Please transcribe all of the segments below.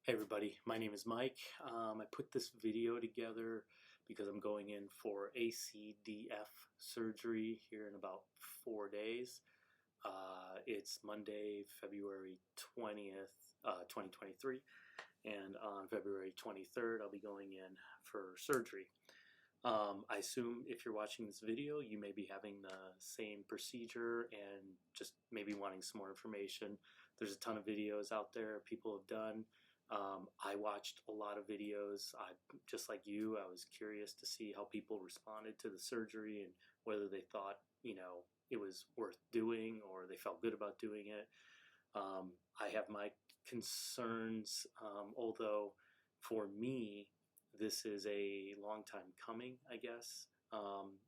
Hey everybody, my name is Mike. I put this video together because I'm going in for ACDF surgery here in about 4 days. It's Monday, February 20th, 2023, and on February 23rd I'll be going in for surgery. I assume if you're watching this video, you may be having the same procedure and just maybe wanting some more information. There's a ton of videos out there people have done. I watched a lot of videos. Just like you, I was curious to see how people responded to the surgery and whether they thought, it was worth doing or they felt good about doing it. I have my concerns, although for me, this is a long time coming, I guess.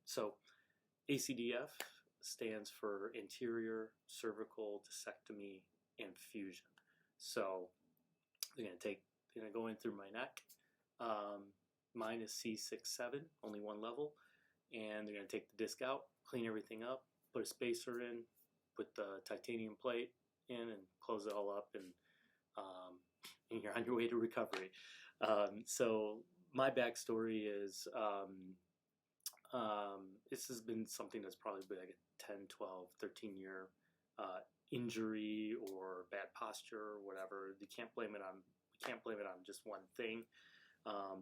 So ACDF stands for Anterior Cervical Discectomy and Fusion. So they're going to go in through my neck. Mine is C6-C7, only one level. And they're going to take the disc out, clean everything up, put a spacer in, put the titanium plate in, and close it all up, and you're on your way to recovery. So my backstory is this has been something that's probably been like a 10, 12, 13 year injury or bad posture or whatever. We can't blame it on just one thing.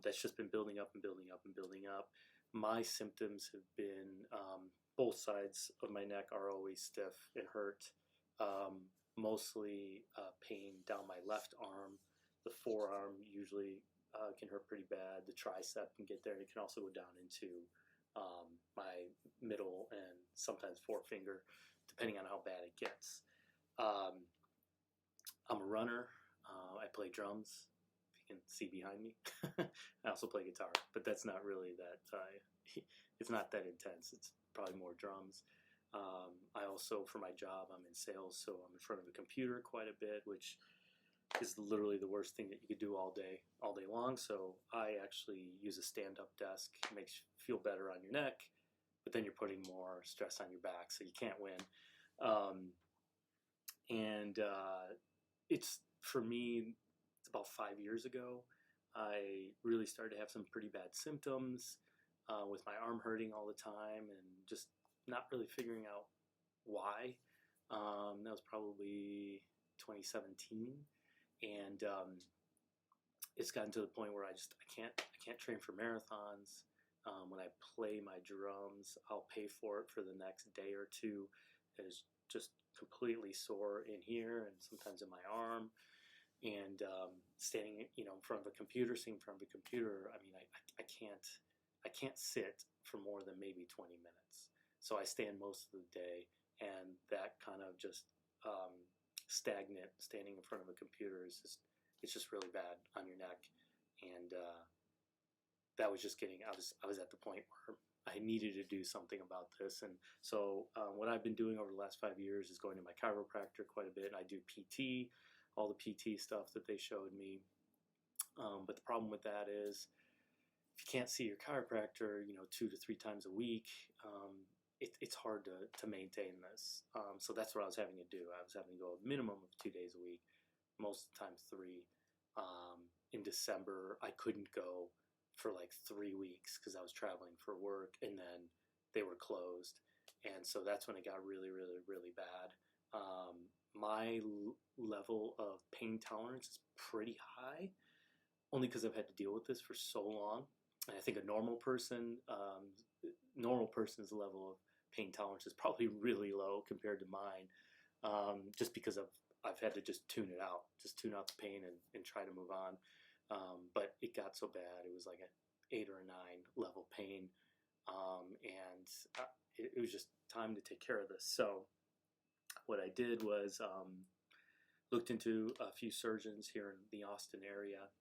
That's just been building up and building up and building up. My symptoms have been both sides of my neck are always stiff and hurt. Mostly pain down my left arm. The forearm usually can hurt pretty bad. The tricep can get there, and it can also go down into my middle and sometimes forefinger, depending on how bad it gets. I'm a runner. I play drums, if you can see behind me. I also play guitar, but that's not really that, it's not that intense. It's probably more drums. I also, for my job, I'm in sales, so I'm in front of a computer quite a bit, which is literally the worst thing that you could do all day long. So I actually use a stand-up desk. It makes you feel better on your neck, but then you're putting more stress on your back, so you can't win. It's, for me, it's about 5 years ago. I really started to have some pretty bad symptoms with my arm hurting all the time and just not really figuring out why. That was probably 2017, and it's gotten to the point where I can't train for marathons. When I play my drums, I'll pay for it for the next day or two. It is just completely sore in here and sometimes in my arm. And standing, in front of a computer, sitting in front of a computer, I mean, I can't sit for more than maybe 20 minutes. So I stand most of the day, and that kind of just stagnant standing in front of a computer it's just really bad on your neck. And that was just I was at the point where I needed to do something about this. And so what I've been doing over the last 5 years is going to my chiropractor quite a bit, and I do PT, all the PT stuff that they showed me. But the problem with that is if you can't see your chiropractor, 2 to 3 times a week, it's hard to maintain this. So that's what I was having to do. I was having to go a minimum of 2 days a week, most of the time 3. In December, I couldn't go for like 3 weeks because I was traveling for work, and then they were closed. And so that's when it got really, really, really bad. My level of pain tolerance is pretty high, only because I've had to deal with this for so long. And I think a normal person's level of pain tolerance is probably really low compared to mine, just because I've had to just tune it out, just tune out the pain and try to move on. But it got so bad, it was like an 8 or a 9 level pain, and it was just time to take care of this. So what I did was looked into a few surgeons here in the Austin area,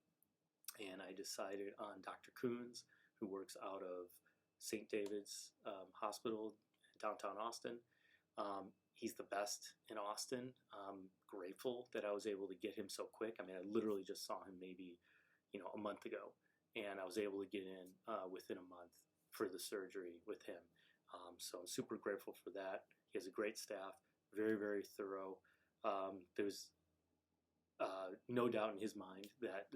and I decided on Dr. Coons, who works out of St. David's Hospital in downtown Austin. He's the best in Austin. I'm grateful that I was able to get him so quick. I mean, I literally just saw him maybe, a month ago, and I was able to get in within a month for the surgery with him. So I'm super grateful for that. He has a great staff, very, very thorough. no doubt in his mind that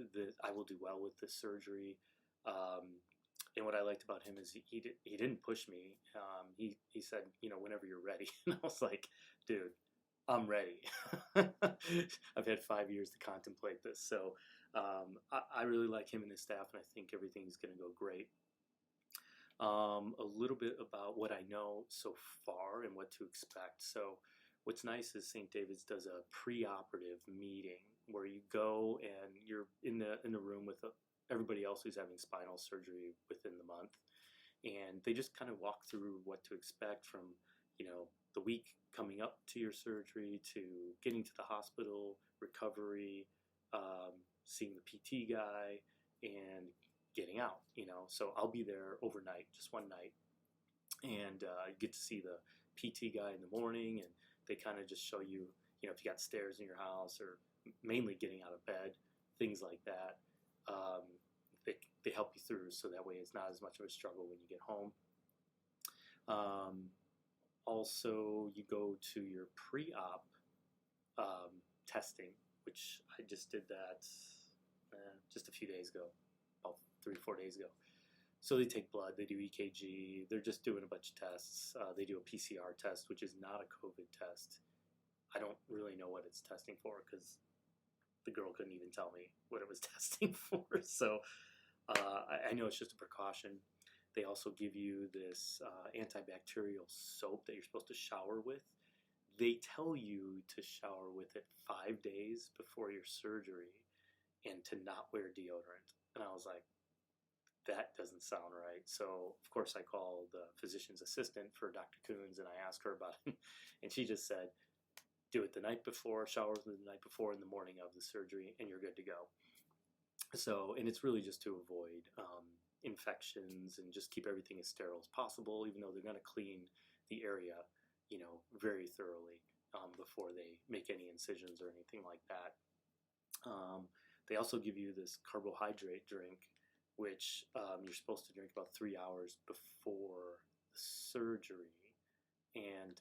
I will do well with this surgery. And what I liked about him is he didn't push me. He said, whenever you're ready. And I was like, dude, I'm ready. I've had 5 years to contemplate this. So I really like him and his staff, and I think everything's going to go great. A little bit about what I know so far and what to expect. So what's nice is St. David's does a pre-operative meeting where you go and you're in the room with everybody else who's having spinal surgery within the month, and they just kind of walk through what to expect from the week coming up to your surgery to getting to the hospital, recovery, seeing the PT guy, and getting out. So I'll be there overnight, just one night, and you get to see the PT guy in the morning, and they kind of just show you, if you got stairs in your house, or mainly getting out of bed, things like that. They help you through, so that way it's not as much of a struggle when you get home. Also, you go to your pre-op testing, which I just did that just a few days ago, about 3 or 4 days ago. So they take blood, they do EKG, they're just doing a bunch of tests. They do a PCR test, which is not a COVID test. I don't really know what it's testing for because the girl couldn't even tell me what it was testing for. So I know it's just a precaution. They also give you this antibacterial soap that you're supposed to shower with. They tell you to shower with it 5 days before your surgery and to not wear deodorant. And I was like, that doesn't sound right. So, of course, I called the physician's assistant for Dr. Coons, and I asked her about it. And she just said, do it the night before, shower with it the night before, in the morning of the surgery, and you're good to go. So, and it's really just to avoid infections and just keep everything as sterile as possible, even though they're going to clean the area, very thoroughly before they make any incisions or anything like that. They also give you this carbohydrate drink, which you're supposed to drink about 3 hours before the surgery. And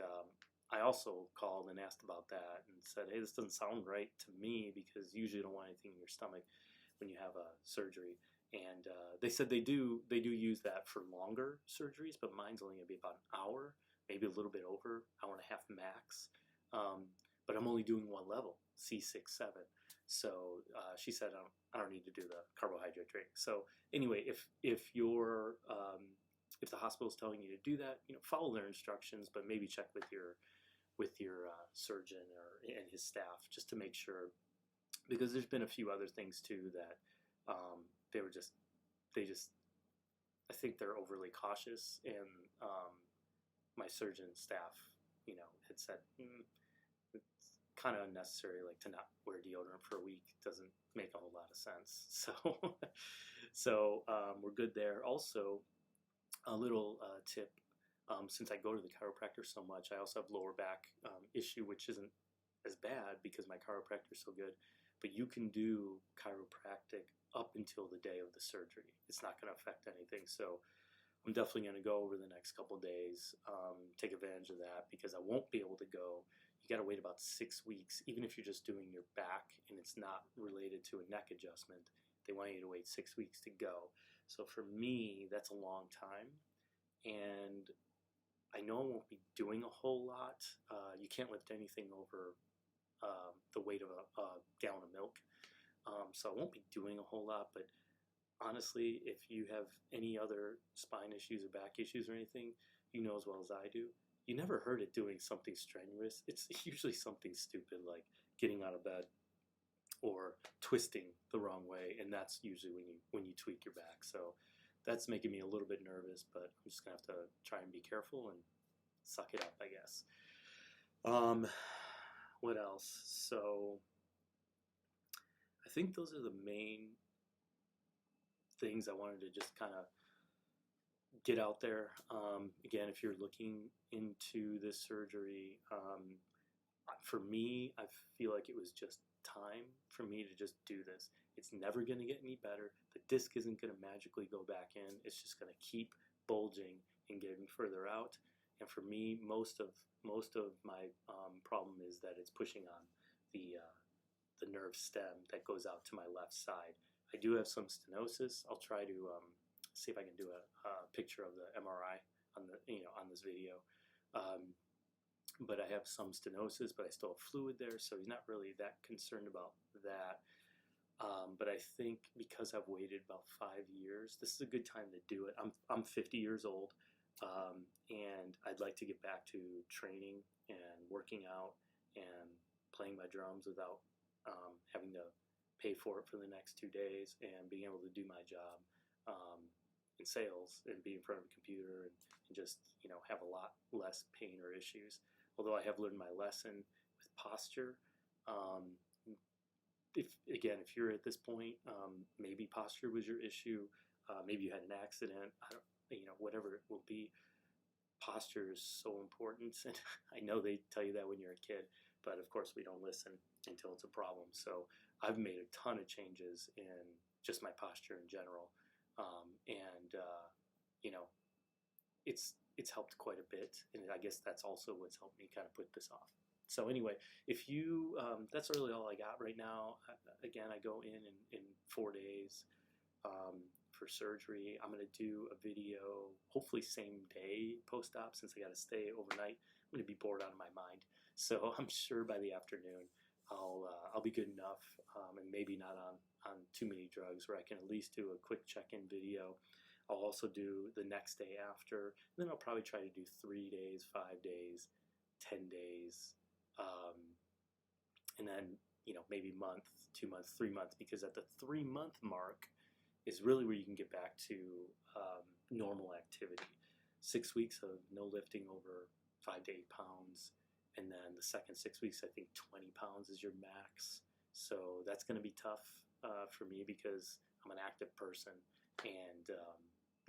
I also called and asked about that and said, hey, this doesn't sound right to me, because usually you don't want anything in your stomach when you have a surgery. And they said they do use that for longer surgeries, but mine's only going to be about an hour, maybe a little bit over, hour and a half max. But I'm only doing one level, C6-7. So she said I don't need to do the carbohydrate drink. So anyway, if the hospital's telling you to do that, follow their instructions, but maybe check with your surgeon and his staff just to make sure, because there's been a few other things too that I think they're overly cautious, and my surgeon staff, had said it's kind of unnecessary, like to not wear deodorant for a week doesn't make a whole lot of sense. So we're good there. Also, a little tip, since I go to the chiropractor so much, I also have lower back issue, which isn't as bad because my chiropractor is so good. But you can do chiropractic up until the day of the surgery. It's not going to affect anything. So I'm definitely going to go over the next couple of days, take advantage of that, because I won't be able to go. You got to wait about 6 weeks, even if you're just doing your back and it's not related to a neck adjustment. They want you to wait 6 weeks to go. So for me, that's a long time. And I know I won't be doing a whole lot. You can't lift anything over the weight of a gallon of milk. So I won't be doing a whole lot, but honestly, if you have any other spine issues or back issues or anything, you know as well as I do, you never heard it doing something strenuous. It's usually something stupid like getting out of bed or twisting the wrong way, and that's usually when you tweak your back. So that's making me a little bit nervous, but I'm just gonna have to try and be careful and suck it up, I guess. What else? So I think those are the main things I wanted to just kind of get out there. Again, if you're looking into this surgery, for me, I feel like it was just time for me to just do this. It's never going to get any better. The disc isn't going to magically go back in. It's just going to keep bulging and getting further out. And for me, most of my problem is that it's pushing on the the nerve stem that goes out to my left side. I do have some stenosis. I'll try to see if I can do a picture of the MRI on the on this video. But I have some stenosis, but I still have fluid there, so he's not really that concerned about that. But I think because I've waited about 5 years, this is a good time to do it. I'm 50 years old, and I'd like to get back to training and working out and playing my drums without having to pay for it for the next 2 days, and being able to do my job in sales and be in front of a computer and just have a lot less pain or issues. Although I have learned my lesson with posture. If you're at this point, maybe posture was your issue. Maybe you had an accident. Whatever it will be. Posture is so important, and I know they tell you that when you're a kid, but of course we don't listen until it's a problem. So I've made a ton of changes in just my posture in general, it's helped quite a bit, and I guess that's also what's helped me kind of put this off. So anyway, if you, that's really all I got right now. Again, I go in 4 days for surgery. I'm going to do a video, hopefully same day post-op, since I got to stay overnight. I'm going to be bored out of my mind. So I'm sure by the afternoon I'll be good enough, and maybe not on too many drugs, where I can at least do a quick check-in video. I'll also do the next day after. Then I'll probably try to do 3 days, 5 days, 10 days, and then maybe month, 2 months, 3 months, because at the 3-month mark is really where you can get back to normal activity. 6 weeks of no lifting over 5 to 8 pounds, and then the second 6 weeks, I think 20 pounds is your max. So that's going to be tough for me, because I'm an active person, and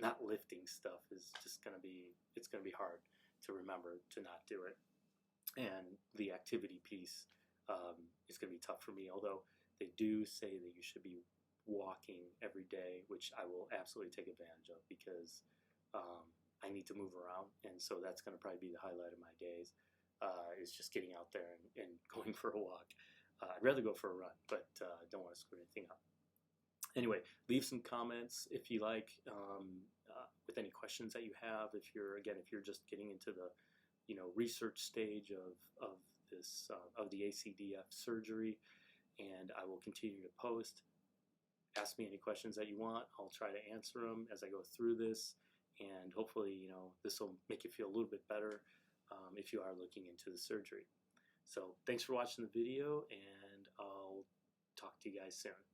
not lifting stuff is just going to be, it's going to be hard to remember to not do it. And the activity piece is going to be tough for me, although they do say that you should be walking every day, which I will absolutely take advantage of, because I need to move around, and so that's going to probably be the highlight of my days, is just getting out there and going for a walk. I'd rather go for a run, but don't want to screw anything up. Anyway, leave some comments if you like, with any questions that you have. If you're just getting into the research stage of this of the ACDF surgery, and I will continue to post. Ask me any questions that you want. I'll try to answer them as I go through this, and hopefully this will make you feel a little bit better if you are looking into the surgery. So thanks for watching the video, and I'll talk to you guys soon.